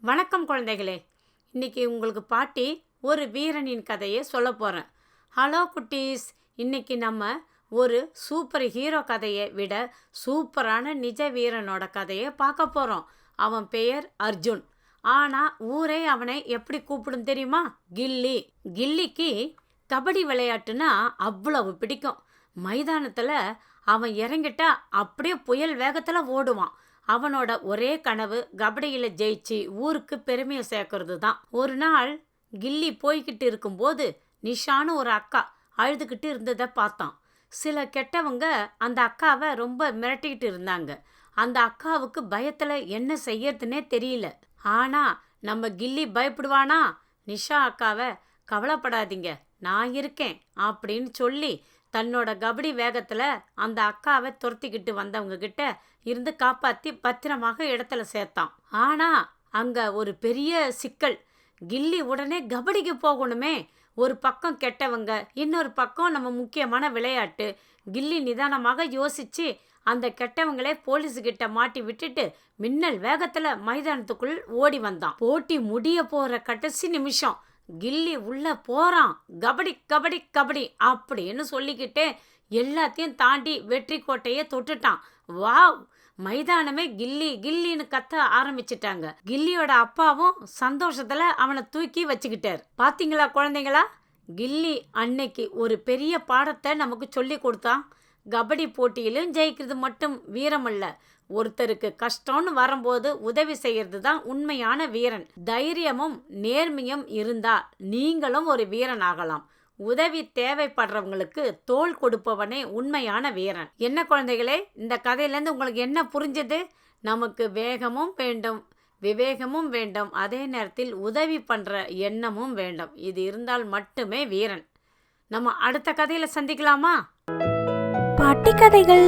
வணக்கம் குழந்தைகளே. இன்னைக்கு உங்களுக்கு பாட்டி ஒரு வீரனின் கதையை சொல்ல போகிறேன். ஹலோ குட்டீஸ், இன்னைக்கு நம்ம ஒரு சூப்பர் ஹீரோ கதையை விட சூப்பரான நிஜ வீரனோட கதையை பார்க்க போகிறோம். அவன் பெயர் அர்ஜுன். ஆனால் ஊரே அவனை எப்படி கூப்பிடும் தெரியுமா? கில்லி. கில்லிக்கு கபடி விளையாட்டுனா அவ்வளவு பிடிக்கும். மைதானத்தில் அவன் இறங்கிட்டா அப்படியே புயல் வேகத்தில் ஓடுவான். அவனோட ஒரே கனவு கபடியில் ஜெயிச்சு ஊருக்கு பெருமையை சேர்க்கறது தான். ஒரு நாள் கில்லி போய்கிட்டு இருக்கும்போது நிஷான்னு ஒரு அக்கா அழுதுகிட்டு இருந்ததை பார்த்தான். சில கெட்டவங்க அந்த அக்காவை ரொம்ப மிரட்டிக்கிட்டு இருந்தாங்க. அந்த அக்காவுக்கு பயத்தில் என்ன செய்யறதுனே தெரியல. ஆனால் நம்ம கில்லி பயப்படுவானா? நிஷா அக்காவை கவலைப்படாதீங்க, நான் இருக்கேன் அப்படின்னு சொல்லி தன்னோட கபடி வேகத்தில் அந்த அக்காவை துரத்திக்கிட்டு வந்தவங்க கிட்ட இருந்து காப்பாற்றி பத்திரமாக இடத்துல சேர்த்தான். ஆனால் அங்கே ஒரு பெரிய சிக்கல். கில்லி உடனே கபடிக்கு போகணுமே. ஒரு பக்கம் கெட்டவங்க, இன்னொரு பக்கம் நம்ம முக்கியமான விளையாட்டு. கில்லி நிதானமாக யோசிச்சு அந்த கெட்டவங்களே போலீஸுக்கிட்ட மாட்டி விட்டுட்டு மின்னல் வேகத்தில் மைதானத்துக்குள் ஓடி வந்தான். போட்டி முடிய போகிற கடைசி நிமிஷம் கில்லி உள்ள போறான். கபடி கபடி கபடி அப்படின்னு சொல்லிக்கிட்டே எல்லாத்தையும் தாண்டி வெற்றி கோட்டையை தொட்டுட்டான். வாவ்! மைதானமே கில்லி கில்லின்னு கத்த ஆரம்பிச்சிட்டாங்க. கில்லியோட அப்பாவும் சந்தோஷத்துல அவனை தூக்கி வச்சுக்கிட்டார். பாத்தீங்களா குழந்தைங்களா? கில்லி அன்னைக்கு ஒரு பெரிய பாடத்தை நமக்கு சொல்லி கொடுத்தான். கபடி போட்டியிலும் ஜெயிக்கிறது மட்டும் வீரம் அல்ல, ஒருத்தருக்கு கஷ்டம்னு வரும்போது உதவி செய்யறது தான் உண்மையான வீரன். தைரியமும் நேர்மையும் இருந்தா நீங்களும் ஒரு வீரன் ஆகலாம். உதவி தேவைப்படுறவங்களுக்கு தோள் கொடுப்பவனே உண்மையான வீரன். என்ன குழந்தைகளே, இந்த கதையிலேருந்து உங்களுக்கு என்ன புரிஞ்சது? நமக்கு வேகமும் வேண்டும், விவேகமும் வேண்டும், அதே நேரத்தில் உதவி பண்ணுற எண்ணமும் வேண்டும். இது இருந்தால் மட்டுமே வீரன். நம்ம அடுத்த கதையில் சந்திக்கலாமா? பாட்டி கதைகள்.